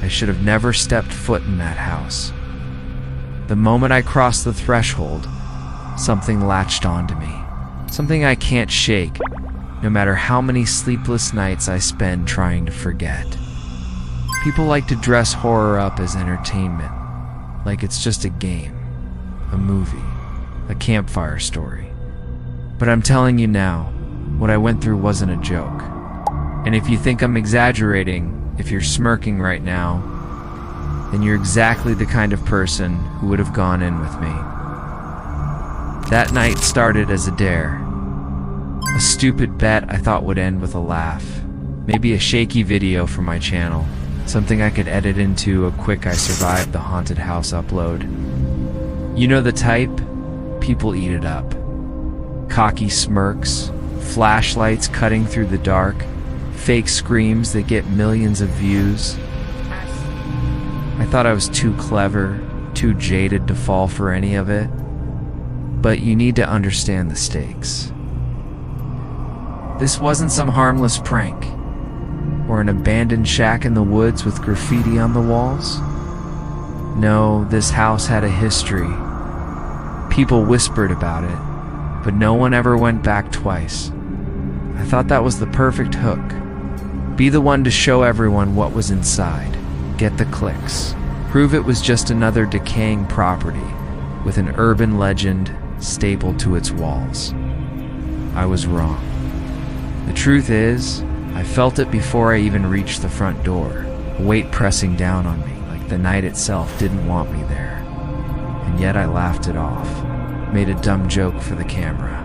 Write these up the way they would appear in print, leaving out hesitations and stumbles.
I should have never stepped foot in that house. The moment I crossed the threshold, something latched onto me. Something I can't shake, no matter how many sleepless nights I spend trying to forget. People like to dress horror up as entertainment, like it's just a game, a movie, a campfire story. But I'm telling you now, what I went through wasn't a joke. And if you think I'm exaggerating, if you're smirking right now, then you're exactly the kind of person who would have gone in with me. That night started as a dare. A stupid bet I thought would end with a laugh. Maybe a shaky video for my channel. Something I could edit into a quick "I survived the haunted house" upload. You know the type? People eat it up. Cocky smirks, flashlights cutting through the dark, fake screams that get millions of views. I thought I was too clever, too jaded to fall for any of it. But you need to understand the stakes. This wasn't some harmless prank, or an abandoned shack in the woods with graffiti on the walls. No, this house had a history. People whispered about it, but no one ever went back twice. I thought that was the perfect hook. Be the one to show everyone what was inside. Get the clicks. Prove it was just another decaying property with an urban legend stapled to its walls. I was wrong. The truth is, I felt it before I even reached the front door, a weight pressing down on me like the night itself didn't want me there. And yet I laughed it off, made a dumb joke for the camera,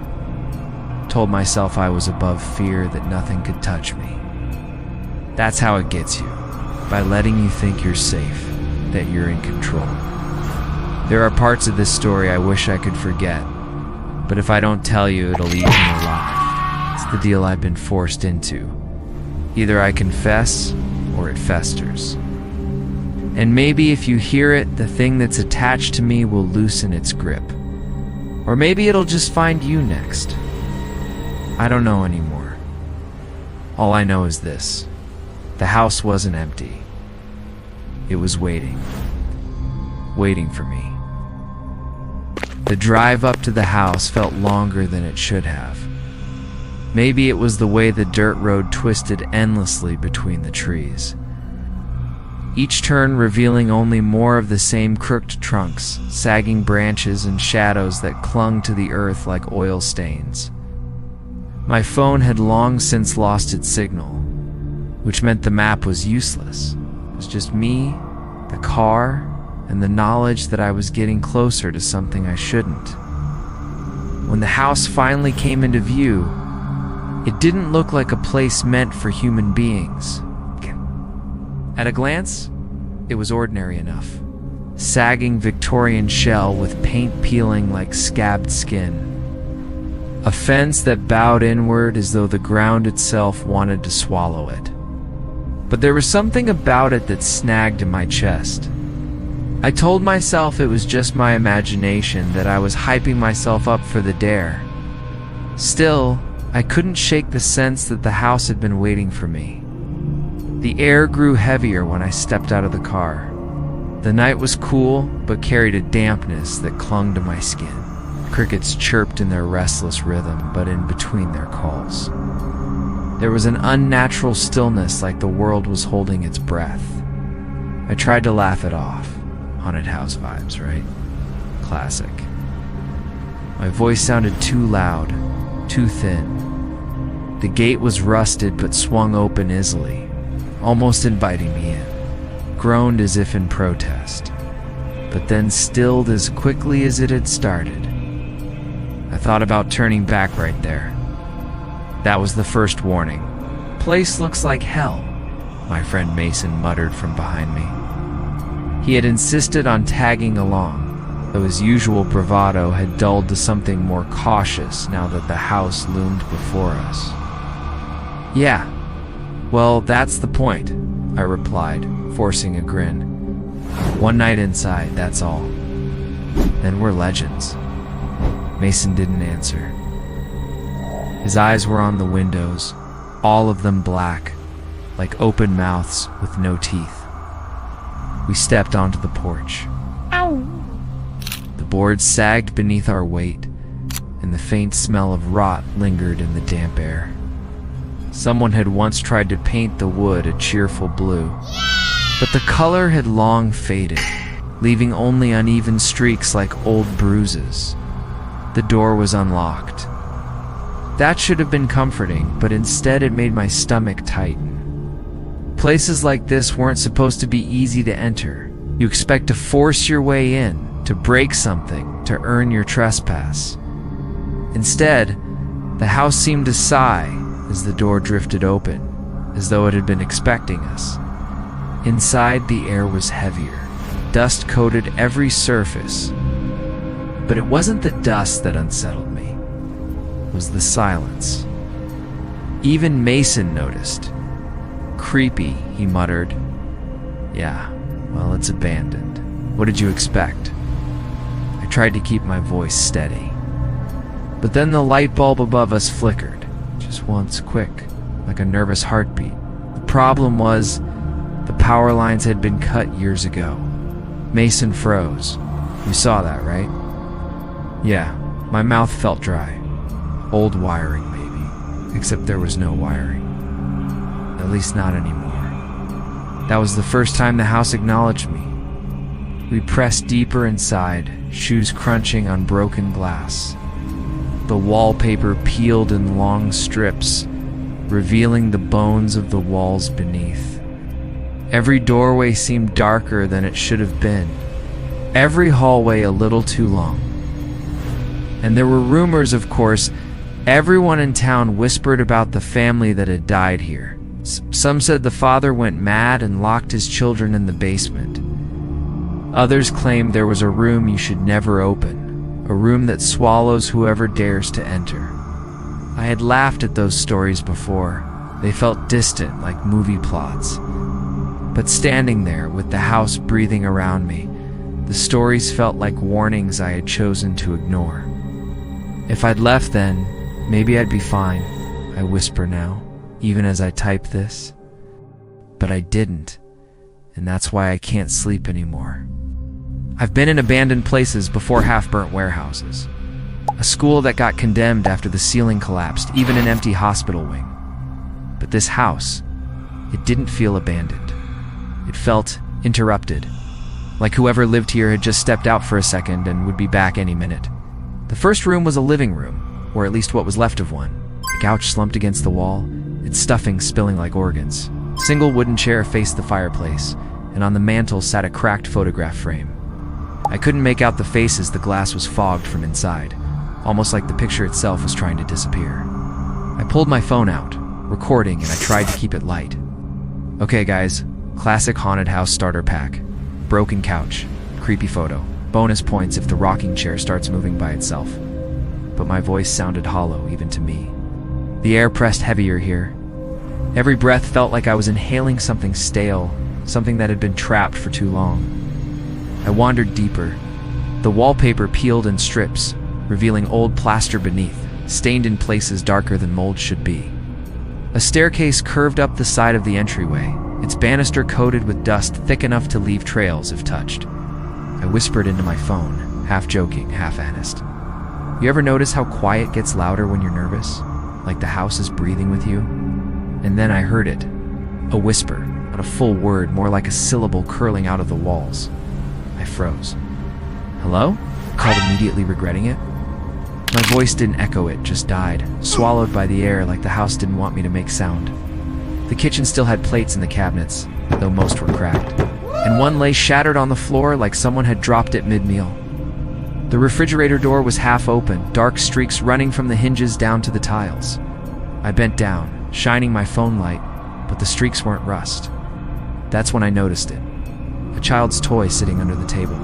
told myself I was above fear, that nothing could touch me. That's how it gets you, by letting you think you're safe, that you're in control. There are parts of this story I wish I could forget, but if I don't tell you, it'll eat me alive. It's the deal I've been forced into. Either I confess, or it festers. And maybe if you hear it, the thing that's attached to me will loosen its grip. Or maybe it'll just find you next. I don't know anymore. All I know is this. The house wasn't empty. It was waiting. Waiting for me. The drive up to the house felt longer than it should have. Maybe it was the way the dirt road twisted endlessly between the trees. Each turn revealing only more of the same crooked trunks, sagging branches and shadows that clung to the earth like oil stains. My phone had long since lost its signal, which meant the map was useless. It was just me, the car, and the knowledge that I was getting closer to something I shouldn't. When the house finally came into view, it didn't look like a place meant for human beings. At a glance, it was ordinary enough. Sagging Victorian shell with paint peeling like scabbed skin. A fence that bowed inward as though the ground itself wanted to swallow it. But there was something about it that snagged in my chest. I told myself it was just my imagination, that I was hyping myself up for the dare. Still, I couldn't shake the sense that the house had been waiting for me. The air grew heavier when I stepped out of the car. The night was cool, but carried a dampness that clung to my skin. Crickets chirped in their restless rhythm, but in between their calls. There was an unnatural stillness, like the world was holding its breath. I tried to laugh it off. Haunted house vibes, right? Classic. My voice sounded too loud, too thin. The gate was rusted but swung open easily, almost inviting me in. Groaned as if in protest, but then stilled as quickly as it had started. I thought about turning back right there. That was the first warning. "Place looks like hell," my friend Mason muttered from behind me. He had insisted on tagging along, though his usual bravado had dulled to something more cautious now that the house loomed before us. "Yeah, well, that's the point," I replied, forcing a grin. "One night inside, that's all. Then we're legends." Mason didn't answer. His eyes were on the windows, all of them black, like open mouths with no teeth. We stepped onto the porch. The boards sagged beneath our weight, and the faint smell of rot lingered in the damp air. Someone had once tried to paint the wood a cheerful blue, but the color had long faded, leaving only uneven streaks like old bruises. The door was unlocked. That should have been comforting, but instead it made my stomach tighten. Places like this weren't supposed to be easy to enter. You expect to force your way in, to break something, to earn your trespass. Instead, the house seemed to sigh as the door drifted open, as though it had been expecting us. Inside, the air was heavier. Dust coated every surface. But it wasn't the dust that unsettled me. It was the silence. Even Mason noticed. "Creepy," he muttered. "Yeah, well, it's abandoned. What did you expect?" I tried to keep my voice steady. But then the light bulb above us flickered, just once, quick, like a nervous heartbeat. The problem was, the power lines had been cut years ago. Mason froze. You saw that, right? Yeah, my mouth felt dry. Old wiring, maybe. Except there was no wiring. At least not anymore. That was the first time the house acknowledged me. We pressed deeper inside, shoes crunching on broken glass. The wallpaper peeled in long strips, revealing the bones of the walls beneath. Every doorway seemed darker than it should have been. Every hallway a little too long. And there were rumors, of course. Everyone in town whispered about the family that had died here. Some said the father went mad and locked his children in the basement. Others claimed there was a room you should never open, a room that swallows whoever dares to enter. I had laughed at those stories before. They felt distant, like movie plots. But standing there, with the house breathing around me, the stories felt like warnings I had chosen to ignore. If I'd left then, maybe I'd be fine, I whisper now, even as I type this. But I didn't, and that's why I can't sleep anymore. I've been in abandoned places before, half-burnt warehouses. A school that got condemned after the ceiling collapsed, even an empty hospital wing. But this house, it didn't feel abandoned. It felt interrupted, like whoever lived here had just stepped out for a second and would be back any minute. The first room was a living room, or at least what was left of one. The couch slumped against the wall, its stuffing spilling like organs. A single wooden chair faced the fireplace, and on the mantel sat a cracked photograph frame. I couldn't make out the faces, the glass was fogged from inside, almost like the picture itself was trying to disappear. I pulled my phone out, recording, and I tried to keep it light. Okay guys, classic haunted house starter pack. Broken couch, creepy photo, bonus points if the rocking chair starts moving by itself. But my voice sounded hollow even to me. The air pressed heavier here. Every breath felt like I was inhaling something stale, something that had been trapped for too long. I wandered deeper. The wallpaper peeled in strips, revealing old plaster beneath, stained in places darker than mold should be. A staircase curved up the side of the entryway, its banister coated with dust thick enough to leave trails if touched. I whispered into my phone, half joking, half honest. You ever notice how quiet gets louder when you're nervous? Like the house is breathing with you? And then I heard it. A whisper, not a full word, more like a syllable curling out of the walls. I froze. Hello? I called, immediately regretting it. My voice didn't echo, it just died, swallowed by the air like the house didn't want me to make sound. The kitchen still had plates in the cabinets, though most were cracked, and one lay shattered on the floor like someone had dropped it mid-meal. The refrigerator door was half open, dark streaks running from the hinges down to the tiles. I bent down, shining my phone light, but the streaks weren't rust. That's when I noticed it. A child's toy sitting under the table.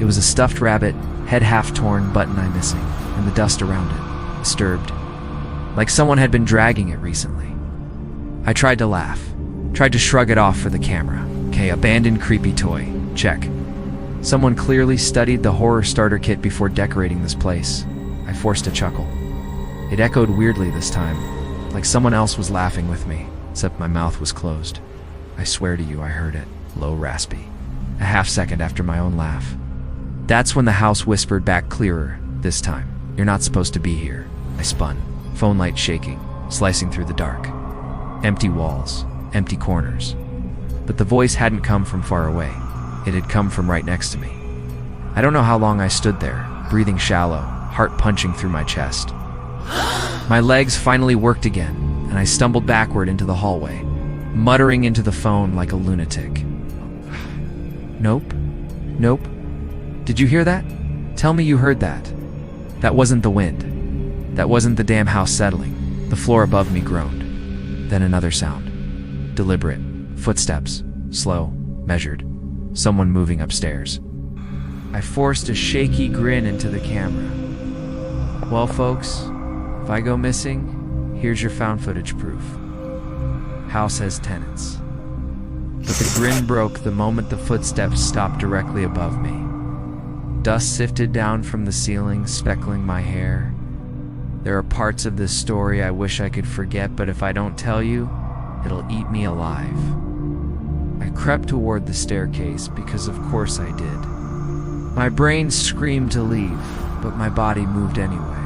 It was a stuffed rabbit, head half torn, button eye missing, and the dust around it, disturbed, like someone had been dragging it recently. I tried to laugh, tried to shrug it off for the camera. Okay, abandoned creepy toy, check. Someone clearly studied the horror starter kit before decorating this place. I forced a chuckle. It echoed weirdly this time, like someone else was laughing with me, except my mouth was closed. I swear to you I heard it, low, raspy. a half second after my own laugh. That's when the house whispered back clearer this time. "You're not supposed to be here." I spun, phone light shaking, slicing through the dark. Empty walls, empty corners. But the voice hadn't come from far away. It had come from right next to me. I don't know how long I stood there, breathing shallow, heart punching through my chest. My legs finally worked again, and I stumbled backward into the hallway, muttering into the phone like a lunatic. "Nope. Nope. Did you hear that? Tell me you heard that." That wasn't the wind. That wasn't the damn house settling. The floor above me groaned. Then another sound. Deliberate. Footsteps. Slow. Measured. Someone moving upstairs. I forced a shaky grin into the camera. "Well, folks, if I go missing, here's your found footage proof. House has tenants." But the grin broke the moment the footsteps stopped directly above me. Dust sifted down from the ceiling, speckling my hair. There are parts of this story I wish I could forget, but if I don't tell you, it'll eat me alive. I crept toward the staircase because of course I did. My brain screamed to leave, but my body moved anyway,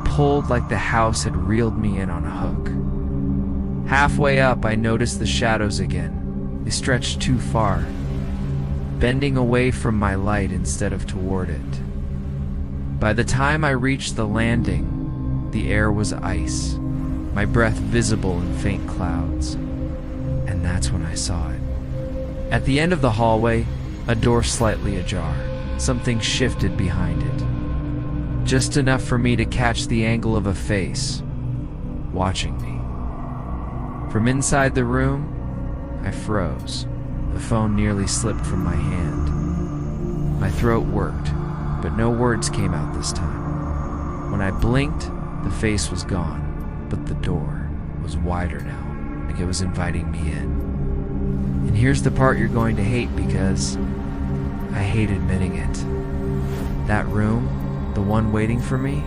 pulled like the house had reeled me in on a hook. Halfway up, I noticed the shadows again. They stretched too far, bending away from my light instead of toward it. By the time I reached the landing, the air was ice, my breath visible in faint clouds. And that's when I saw it. At the end of the hallway, a door slightly ajar. Something shifted behind it. Just enough for me to catch the angle of a face, watching me. From inside the room, I froze. The phone nearly slipped from my hand. My throat worked, but no words came out this time. When I blinked, the face was gone, but the door was wider now, like it was inviting me in. And here's the part you're going to hate because I hate admitting it. That room, the one waiting for me,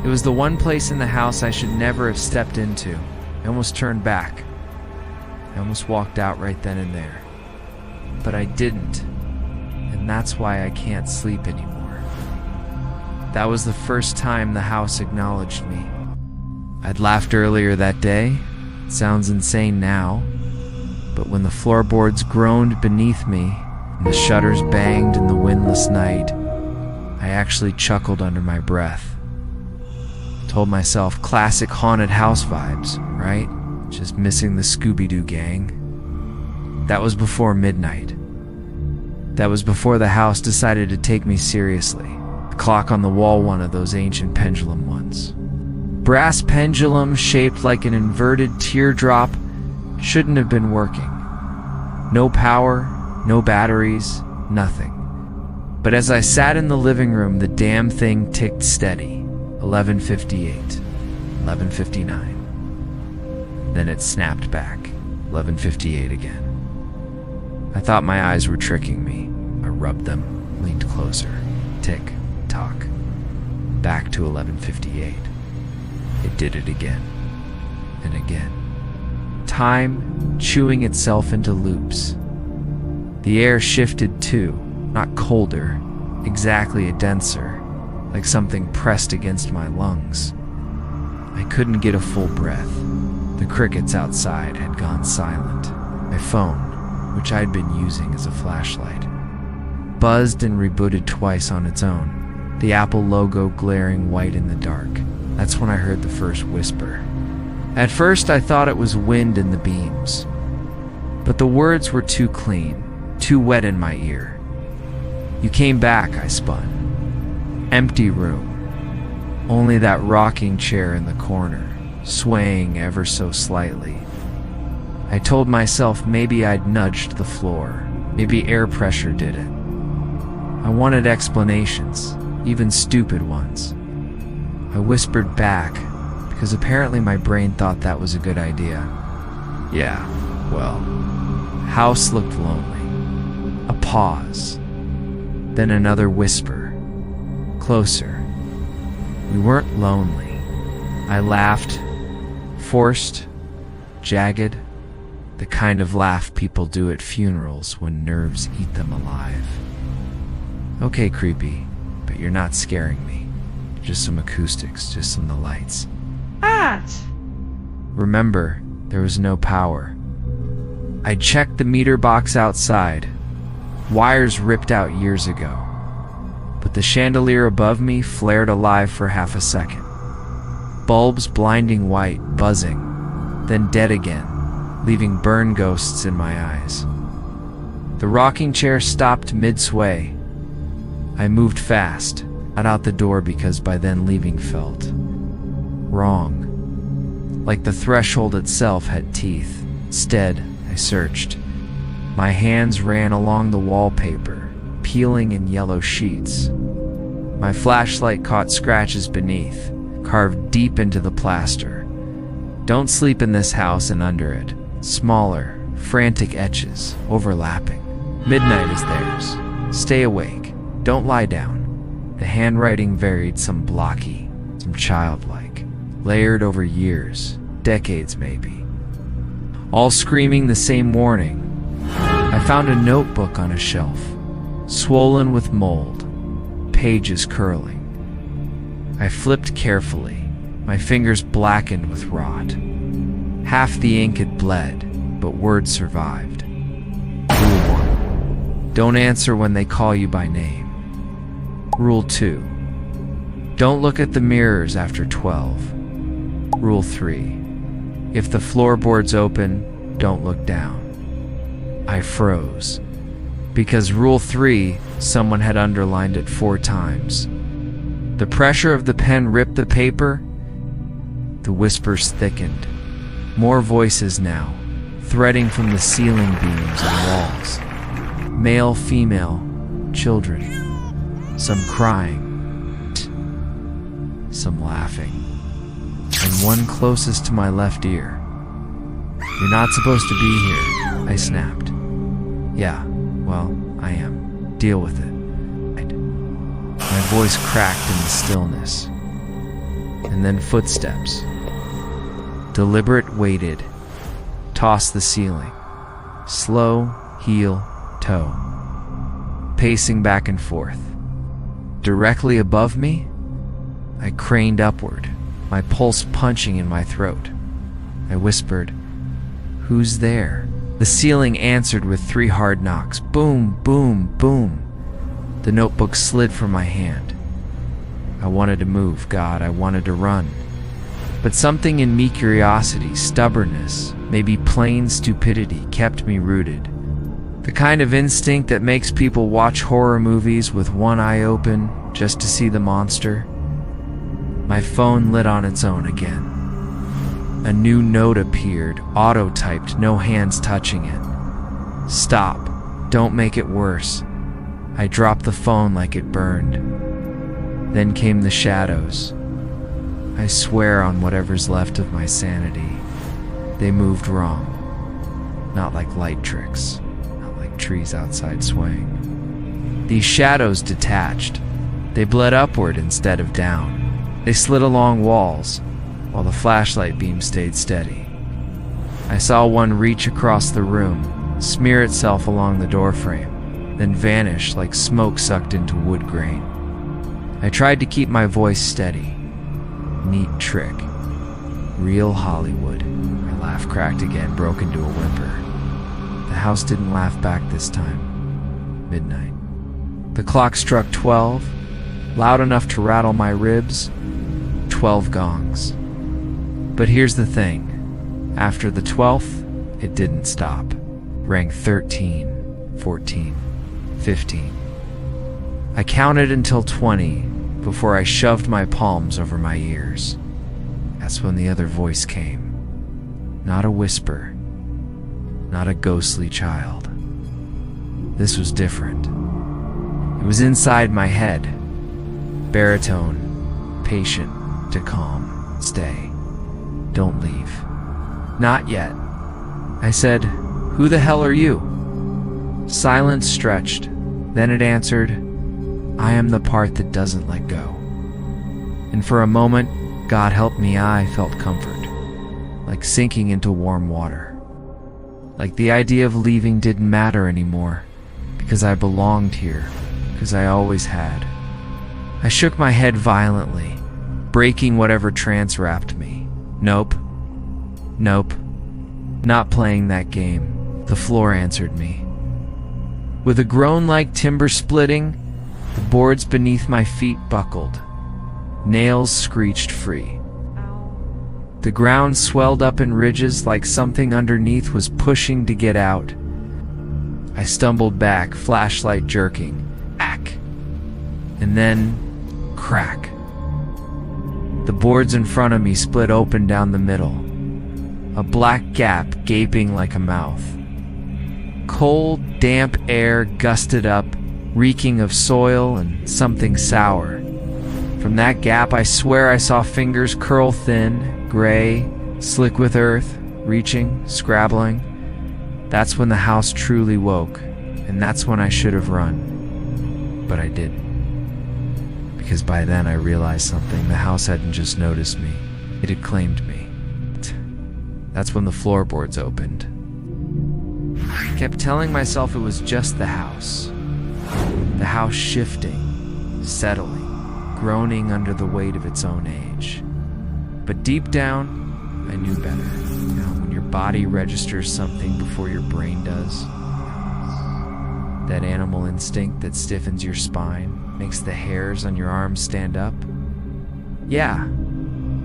it was the one place in the house I should never have stepped into. I almost turned back. I almost walked out right then and there. But I didn't, and that's why I can't sleep anymore. That was the first time the house acknowledged me. I'd laughed earlier that day. It sounds insane now, but when the floorboards groaned beneath me and the shutters banged in the windless night, I actually chuckled under my breath. Told myself classic haunted house vibes, right? Just missing the Scooby-Doo gang. That was before midnight. That was before the house decided to take me seriously. The clock on the wall, one of those ancient pendulum ones. Brass pendulum shaped like an inverted teardrop, shouldn't have been working. No power, no batteries, nothing. But as I sat in the living room, the damn thing ticked steady. 11:58, 11:59. Then it snapped back, 11:58 again. I thought my eyes were tricking me. I rubbed them, leaned closer. Tick, tock. Back to 11:58. It did it again, and again. Time chewing itself into loops. The air shifted too, not colder, exactly a denser, like something pressed against my lungs. I couldn't get a full breath. The crickets outside had gone silent. My phone, which I'd been using as a flashlight, buzzed and rebooted twice on its own, the Apple logo glaring white in the dark. That's when I heard the first whisper. At first I thought it was wind in the beams, but the words were too clean, too wet in my ear. "You came back," I spun. Empty room. Only that rocking chair in the corner, swaying ever so slightly. I told myself maybe I'd nudged the floor. Maybe air pressure did it. I wanted explanations, even stupid ones. I whispered back, because apparently my brain thought that was a good idea. Yeah, well, house looked lonely. A pause. Then another whisper. Closer. We weren't lonely. I laughed. Forced. Jagged. The kind of laugh people do at funerals when nerves eat them alive. Okay, creepy, but you're not scaring me. Just some acoustics, just some of the lights. Remember, there was no power. I checked the meter box outside. Wires ripped out years ago. But the chandelier above me flared alive for half a second. Bulbs blinding white, buzzing, then dead again, leaving burn ghosts in my eyes. The rocking chair stopped mid-sway. I moved fast, out the door because by then leaving felt wrong. Like the threshold itself had teeth. Instead, I searched. My hands ran along the wallpaper, peeling in yellow sheets. My flashlight caught scratches beneath, carved deep into the plaster. Don't sleep in this house and under it. Smaller, frantic etches, overlapping. Midnight is theirs. Stay awake. Don't lie down. The handwriting varied, some blocky, some childlike, layered over years, decades maybe. All screaming the same warning. I found a notebook on a shelf, swollen with mold, pages curling. I flipped carefully, my fingers blackened with rot. Half the ink had bled, but words survived. Rule 1. Don't answer when they call you by name. Rule 2. Don't look at the mirrors after 12. Rule 3. If the floorboard's open, don't look down. I froze. Because Rule 3, someone had underlined it 4 times. The pressure of the pen ripped the paper. The whispers thickened. More voices now, threading from the ceiling beams and walls. Male, female, children. Some crying. Some laughing. And one closest to my left ear. You're not supposed to be here, I snapped. Yeah, well, I am. Deal with it. My voice cracked in the stillness. And then footsteps. Deliberate, weighted. Toss the ceiling. Slow, heel, toe. Pacing back and forth. Directly above me, I craned upward, my pulse punching in my throat. I whispered, "Who's there?" The ceiling answered with 3 hard knocks. Boom, boom, boom. The notebook slid from my hand. I wanted to move, God, I wanted to run. But something in me, curiosity, stubbornness, maybe plain stupidity, kept me rooted. The kind of instinct that makes people watch horror movies with one eye open just to see the monster. My phone lit on its own again. A new note appeared, auto-typed, no hands touching it. Stop. Don't make it worse. I dropped the phone like it burned. Then came the shadows. I swear on whatever's left of my sanity. They moved wrong. Not like light tricks. Not like trees outside swaying. These shadows detached. They bled upward instead of down. They slid along walls, while the flashlight beam stayed steady. I saw one reach across the room, smear itself along the doorframe, then vanish like smoke sucked into wood grain. I tried to keep my voice steady. Neat trick. Real Hollywood. My laugh cracked again, broke into a whimper. The house didn't laugh back this time. Midnight. The clock struck 12, loud enough to rattle my ribs. 12 gongs. But here's the thing. After the 12th, it didn't stop. Rang 13, 14, 15. I counted until 20 before I shoved my palms over my ears. That's when the other voice came. Not a whisper. Not a ghostly child. This was different. It was inside my head. Baritone, patient to calm. Stay. Don't leave. Not yet. I said, "Who the hell are you?" Silence stretched. Then it answered, "I am the part that doesn't let go." And for a moment, God help me, I felt comfort, like sinking into warm water. Like the idea of leaving didn't matter anymore, because I belonged here, because I always had. I shook my head violently, breaking whatever trance wrapped me. Nope. Not playing that game. The floor answered me. With a groan like timber splitting, the boards beneath my feet buckled. Nails screeched free. The ground swelled up in ridges like something underneath was pushing to get out. I stumbled back, flashlight jerking. Ack! And then, crack. The boards in front of me split open down the middle. A black gap gaping like a mouth. Cold, damp air gusted up, reeking of soil and something sour. From that gap, I swear I saw fingers curl thin, gray, slick with earth, reaching, scrabbling. That's when the house truly woke, and that's when I should have run. But I didn't. Because by then I realized something. The house hadn't just noticed me, it had claimed me. That's when the floorboards opened. I kept telling myself it was just the house. The house shifting, settling, groaning under the weight of its own age. But deep down, I knew better. You know, when your body registers something before your brain does. That animal instinct that stiffens your spine, makes the hairs on your arms stand up. Yeah,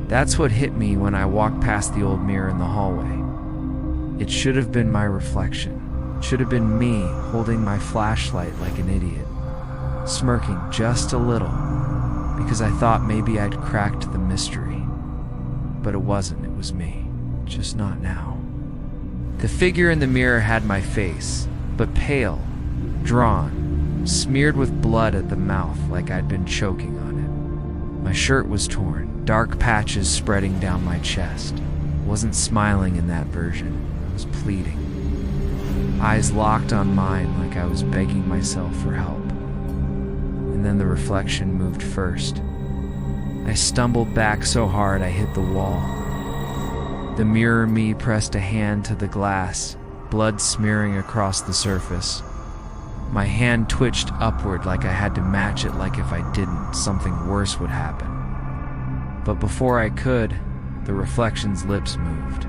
that's what hit me when I walked past the old mirror in the hallway. It should have been my reflection. It should have been me holding my flashlight like an idiot, smirking just a little, because I thought maybe I'd cracked the mystery. But it wasn't, it was me. Just not now. The figure in the mirror had my face, but pale, drawn, smeared with blood at the mouth like I'd been choking on it. My shirt was torn, dark patches spreading down my chest. I wasn't smiling in that version. I was pleading. Eyes locked on mine like I was begging myself for help. And then the reflection moved first. I stumbled back so hard I hit the wall. The mirror me pressed a hand to the glass, blood smearing across the surface. My hand twitched upward like I had to match it, like if I didn't, something worse would happen. But before I could, the reflection's lips moved.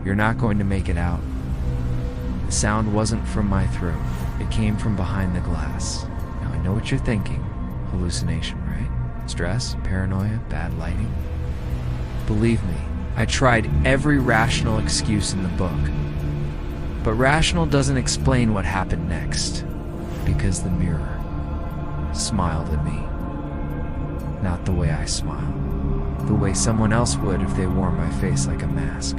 You're not going to make it out. The sound wasn't from my throat. It came from behind the glass. Now I know what you're thinking. Hallucination, right? Stress, paranoia, bad lighting. Believe me, I tried every rational excuse in the book. But rational doesn't explain what happened next. Because the mirror smiled at me. Not the way I smile. The way someone else would if they wore my face like a mask.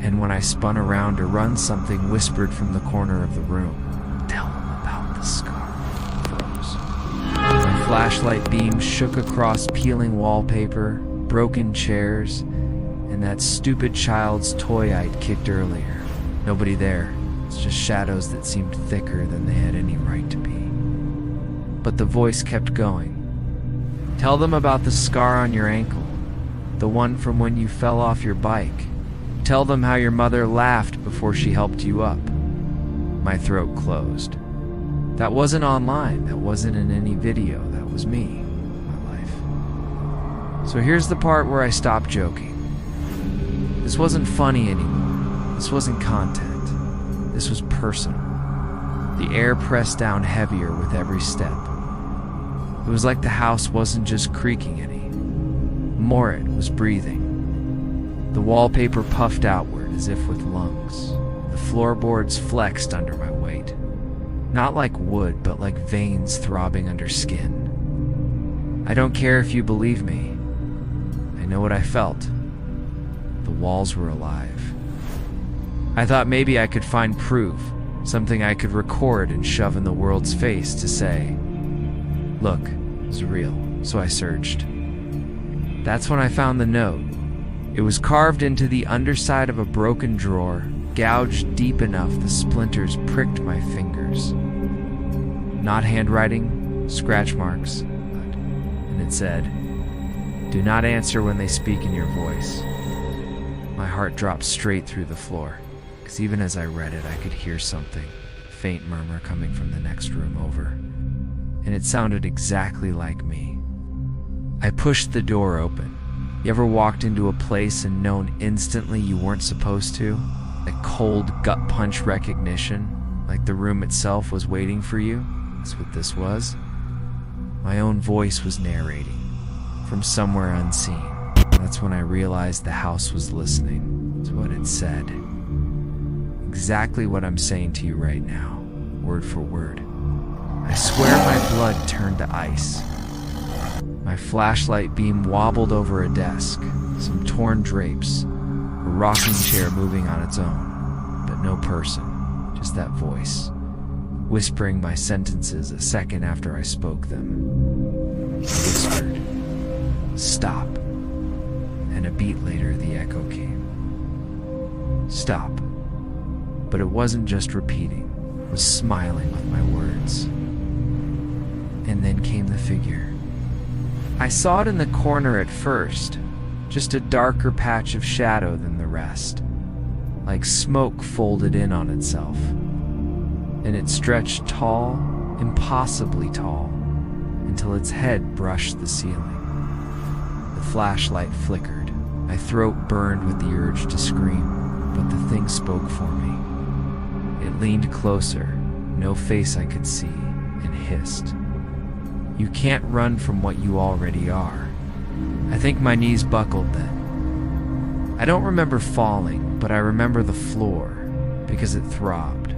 And when I spun around to run, something whispered from the corner of the room. Tell them about the scar. Froze. My flashlight beam shook across peeling wallpaper, broken chairs, and that stupid child's toy I'd kicked earlier. Nobody there. It's just shadows that seemed thicker than they had any right to be. But the voice kept going. Tell them about the scar on your ankle, the one from when you fell off your bike. Tell them how your mother laughed before she helped you up. My throat closed. That wasn't online. That wasn't in any video. That was me, my life. So here's the part where I stopped joking. This wasn't funny anymore. This wasn't content. This was personal. The air pressed down heavier with every step. It was like the house wasn't just creaking any. More, it was breathing. The wallpaper puffed outward as if with lungs. The floorboards flexed under my weight. Not like wood, but like veins throbbing under skin. I don't care if you believe me. I know what I felt. The walls were alive. I thought maybe I could find proof, something I could record and shove in the world's face to say, look, it's real. So I searched. That's when I found the note. It was carved into the underside of a broken drawer, gouged deep enough the splinters pricked my fingers. Not handwriting, scratch marks, and it said, do not answer when they speak in your voice. My heart dropped straight through the floor, because even as I read it, I could hear something, a faint murmur coming from the next room over. And it sounded exactly like me. I pushed the door open. You ever walked into a place and known instantly you weren't supposed to? Like cold gut punch recognition, like the room itself was waiting for you? That's what this was. My own voice was narrating from somewhere unseen. That's when I realized the house was listening to what it said. Exactly what I'm saying to you right now, word for word. I swear my blood turned to ice. My flashlight beam wobbled over a desk, some torn drapes, a rocking chair moving on its own, but no person, just that voice, whispering my sentences a second after I spoke them. I whispered, "Stop." And a beat later, the echo came. Stop. But it wasn't just repeating, it was smiling with my words. And then came the figure. I saw it in the corner at first, just a darker patch of shadow than the rest, like smoke folded in on itself. And it stretched tall, impossibly tall, until its head brushed the ceiling. The flashlight flickered. My throat burned with the urge to scream, but the thing spoke for me. It leaned closer, no face I could see, and hissed. "You can't run from what you already are." I think my knees buckled then. I don't remember falling, but I remember the floor, because it throbbed.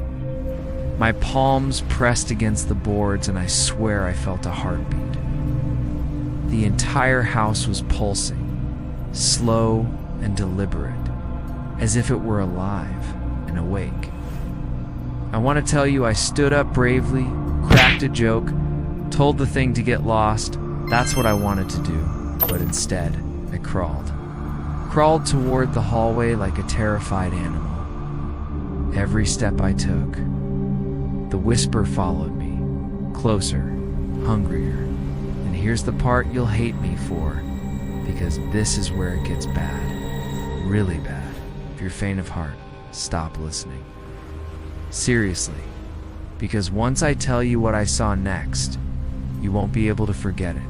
My palms pressed against the boards, and I swear I felt a heartbeat. The entire house was pulsing, slow and deliberate, as if it were alive and awake. I want to tell you I stood up bravely, cracked a joke, told the thing to get lost. That's what I wanted to do, but instead, I crawled. Crawled toward the hallway like a terrified animal. Every step I took, the whisper followed me, closer, hungrier. And here's the part you'll hate me for, because this is where it gets bad. Really bad. If you're faint of heart, stop listening. Seriously, because once I tell you what I saw next, you won't be able to forget it.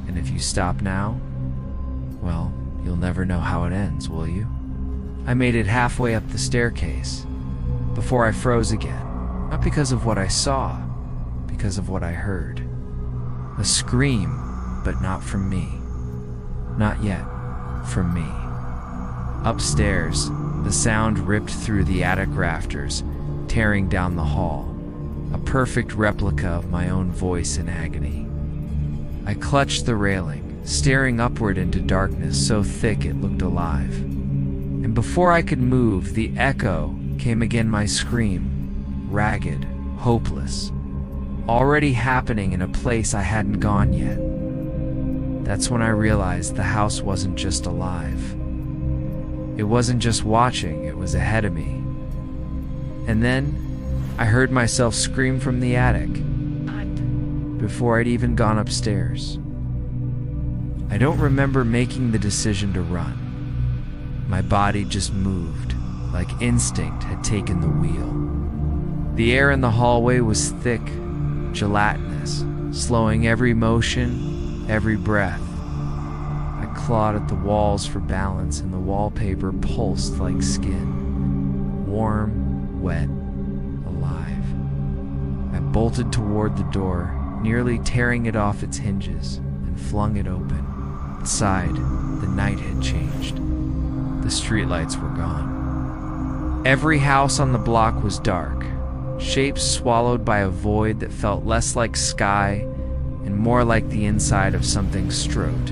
And if you stop now, well, you'll never know how it ends, will you? I made it halfway up the staircase before I froze again, not because of what I saw, because of what I heard. A scream, but not from me. Not yet, from me. Upstairs, the sound ripped through the attic rafters, tearing down the hall, a perfect replica of my own voice in agony. I clutched the railing, staring upward into darkness so thick it looked alive. And before I could move, the echo came again, my scream, ragged, hopeless, already happening in a place I hadn't gone yet. That's when I realized the house wasn't just alive. It wasn't just watching, it was ahead of me. And then, I heard myself scream from the attic, before I'd even gone upstairs. I don't remember making the decision to run. My body just moved, like instinct had taken the wheel. The air in the hallway was thick, gelatinous, slowing every motion, every breath. I clawed at the walls for balance, and the wallpaper pulsed like skin, warm, wet, alive. I bolted toward the door, nearly tearing it off its hinges, and flung it open. Inside, the night had changed. The streetlights were gone. Every house on the block was dark, shapes swallowed by a void that felt less like sky and more like the inside of something strode.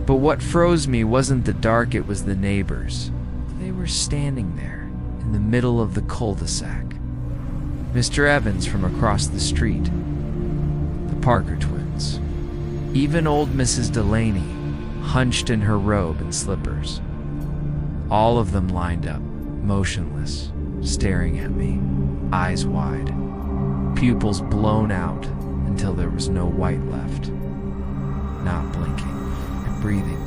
But what froze me wasn't the dark, it was the neighbors. They were standing there, in the middle of the cul-de-sac. Mr. Evans from across the street, the Parker twins, even old Mrs. Delaney, hunched in her robe and slippers. All of them lined up, motionless, staring at me, eyes wide, pupils blown out until there was no white left, not blinking and breathing,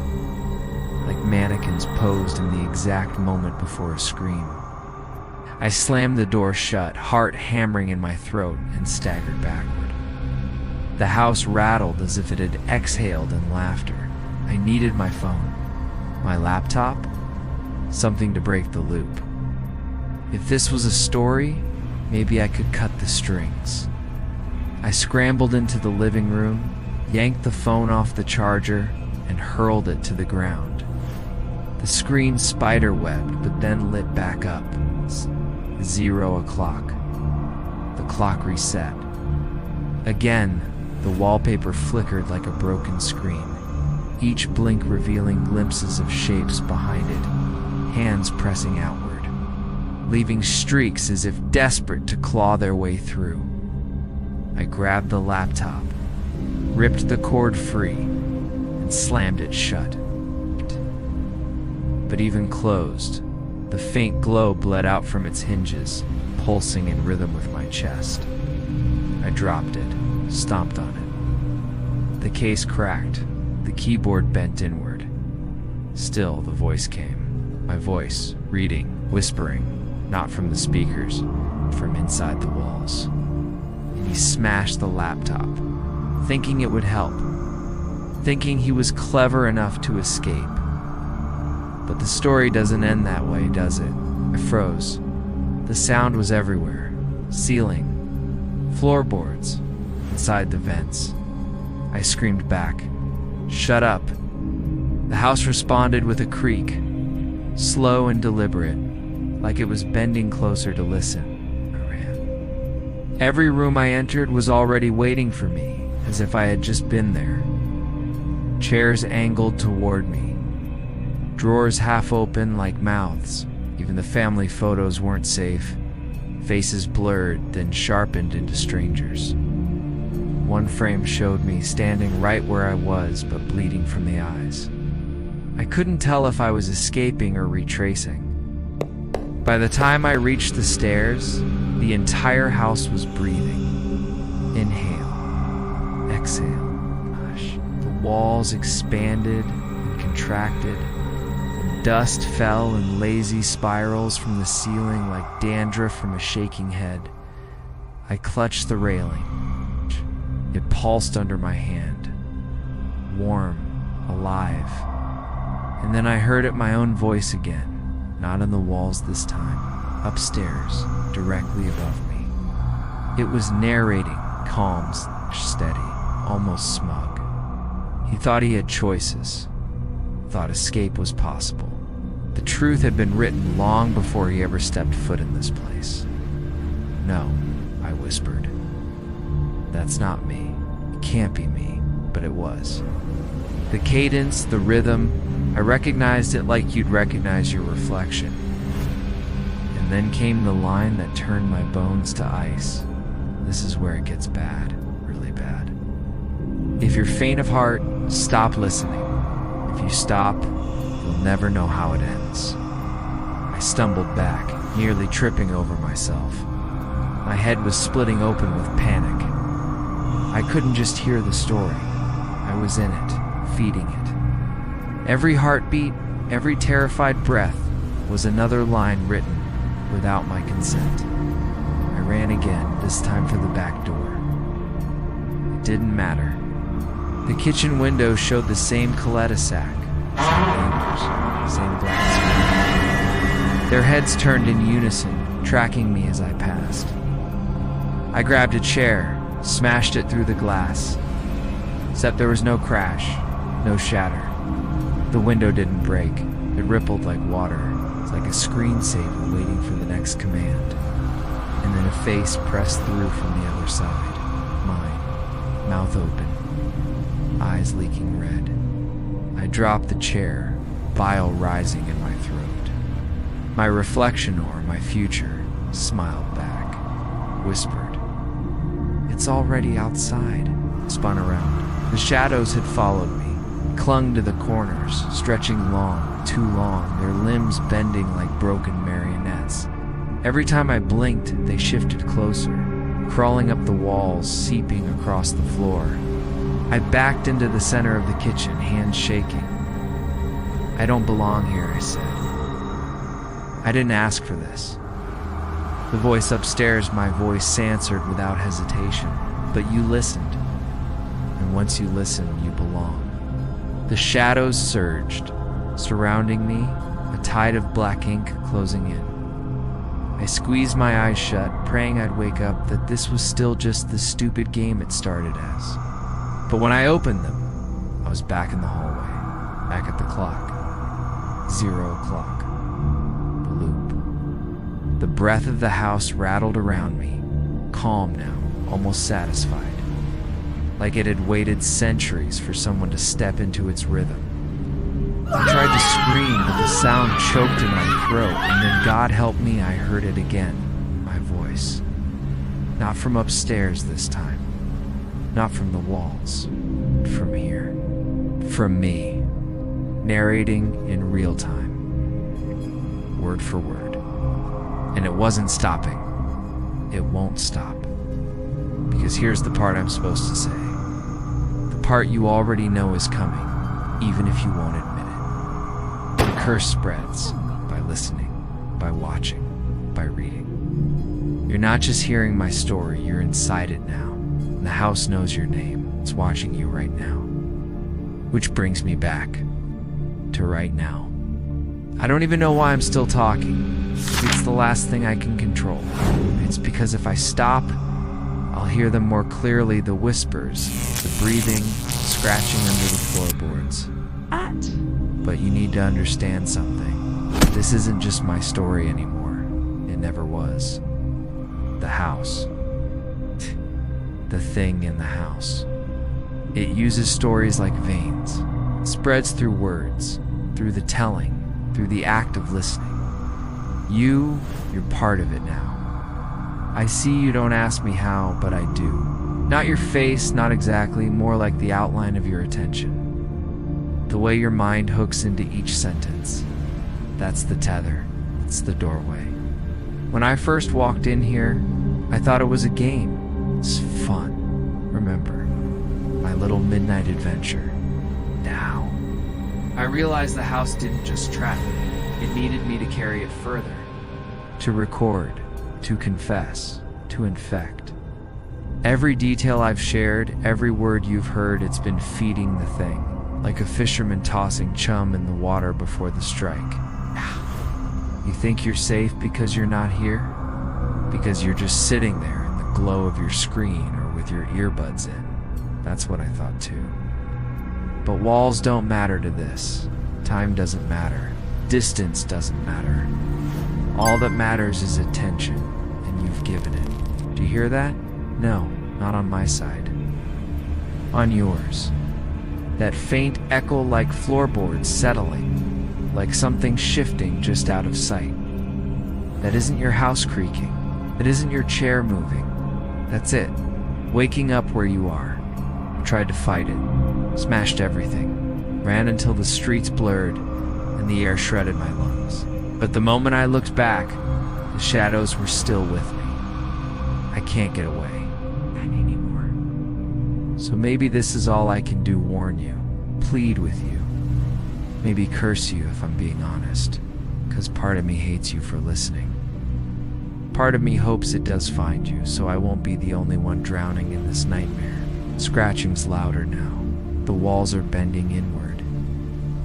like mannequins posed in the exact moment before a scream. I slammed the door shut, heart hammering in my throat, and staggered backward. The house rattled as if it had exhaled in laughter. I needed my phone. My laptop? Something to break the loop. If this was a story, maybe I could cut the strings. I scrambled into the living room, yanked the phone off the charger, and hurled it to the ground. The screen spiderwebbed, but then lit back up. 0 o'clock. The clock reset. Again, the wallpaper flickered like a broken screen, each blink revealing glimpses of shapes behind it, hands pressing outward, leaving streaks as if desperate to claw their way through. I grabbed the laptop, ripped the cord free, and slammed it shut. But even closed, the faint glow bled out from its hinges, pulsing in rhythm with my chest. I dropped it, stomped on it. The case cracked, the keyboard bent inward. Still, the voice came. My voice, reading, whispering, not from the speakers, from inside the walls. And he smashed the laptop, thinking it would help, thinking he was clever enough to escape. But the story doesn't end that way, does it? I froze. The sound was everywhere. Ceiling, floorboards, inside the vents. I screamed back, "Shut up!" The house responded with a creak, slow and deliberate, like it was bending closer to listen. I ran. Every room I entered was already waiting for me, as if I had just been there. Chairs angled toward me, drawers half open like mouths. Even the family photos weren't safe. Faces blurred, then sharpened into strangers. One frame showed me standing right where I was, but bleeding from the eyes. I couldn't tell if I was escaping or retracing. By the time I reached the stairs, the entire house was breathing. Inhale, exhale, hush. The walls expanded and contracted. Dust fell in lazy spirals from the ceiling like dandruff from a shaking head. I clutched the railing. It pulsed under my hand, warm, alive. And then I heard it my own voice again, not in the walls this time, upstairs, directly above me. It was narrating, calm, steady, almost smug. He thought he had choices, thought escape was possible. The truth had been written long before he ever stepped foot in this place. "No," I whispered. "That's not me. It can't be me," but it was. The cadence, the rhythm, I recognized it like you'd recognize your reflection. And then came the line that turned my bones to ice. This is where it gets bad, really bad. If you're faint of heart, stop listening. If you stop, you'll never know how it ends. I stumbled back, nearly tripping over myself. My head was splitting open with panic. I couldn't just hear the story. I was in it, feeding it. Every heartbeat, every terrified breath was another line written without my consent. I ran again, this time for the back door. It didn't matter. The kitchen window showed the same cul-de-sac. Same neighbors, same glass. Their heads turned in unison, tracking me as I passed. I grabbed a chair, smashed it through the glass. Except there was no crash, no shatter. The window didn't break. It rippled like water. It's like a screensaver waiting for the next command. And then a face pressed through from the other side. Mine, mouth open, eyes leaking red. I dropped the chair, bile rising in my throat. My reflection, or my future, smiled back, whispered, "It's already outside." Spun around. The shadows had followed me, clung to the corners, stretching long, too long, their limbs bending like broken marionettes. Every time I blinked, they shifted closer, crawling up the walls, seeping across the floor. I backed into the center of the kitchen, hands shaking. "I don't belong here," I said. "I didn't ask for this." The voice upstairs, my voice answered without hesitation. But you listened. And once you listen, you belong. The shadows surged, surrounding me, a tide of black ink closing in. I squeezed my eyes shut, praying I'd wake up, that this was still just the stupid game it started as. But when I opened them, I was back in the hallway, back at the clock. 0 o'clock. The loop. The breath of the house rattled around me, calm now, almost satisfied. Like it had waited centuries for someone to step into its rhythm. I tried to scream, but the sound choked in my throat, and then, God help me, I heard it again, my voice. Not from upstairs this time. Not from the walls. But from here. From me. Narrating in real time. Word for word. And it wasn't stopping. It won't stop. Because here's the part I'm supposed to say. The part you already know is coming, even if you won't admit it. The curse spreads by listening, by watching, by reading. You're not just hearing my story, you're inside it now. And the house knows your name. It's watching you right now. Which brings me back to right now. I don't even know why I'm still talking. It's the last thing I can control. It's because if I stop, I'll hear them more clearly, the whispers, the breathing, scratching under the floorboards. But you need to understand something. This isn't just my story anymore. It never was. The house. The thing in the house. It uses stories like veins. It spreads through words, through the telling, through the act of listening. You're part of it now. I see you don't ask me how, but I do. Not your face, not exactly, more like the outline of your attention. The way your mind hooks into each sentence. That's the tether. It's the doorway. When I first walked in here, I thought it was a game. It's fun. Remember, my little midnight adventure. Now, I realized the house didn't just trap me. It needed me to carry it further. To record. To confess, to infect. Every detail I've shared, every word you've heard, it's been feeding the thing, like a fisherman tossing chum in the water before the strike. You think you're safe because you're not here? Because you're just sitting there in the glow of your screen or with your earbuds in. That's what I thought too. But walls don't matter to this. Time doesn't matter. Distance doesn't matter. All that matters is attention, and you've given it. Do you hear that? No, not on my side. On yours. That faint echo like floorboards settling, like something shifting just out of sight. That isn't your house creaking. That isn't your chair moving. That's it. Waking up where you are. I tried to fight it. Smashed everything. Ran until the streets blurred, and the air shredded my lungs. But the moment I looked back, the shadows were still with me. I can't get away anymore. So maybe this is all I can do, warn you, plead with you. Maybe curse you if I'm being honest, because part of me hates you for listening. Part of me hopes it does find you, so I won't be the only one drowning in this nightmare. Scratching's louder now. The walls are bending inward.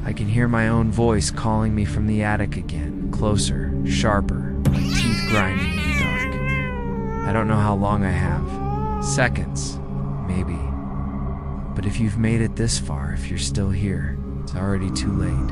I can hear my own voice calling me from the attic again. Closer, sharper, my teeth grinding in the dark. I don't know how long I have. Seconds, maybe. But if you've made it this far, if you're still here, it's already too late.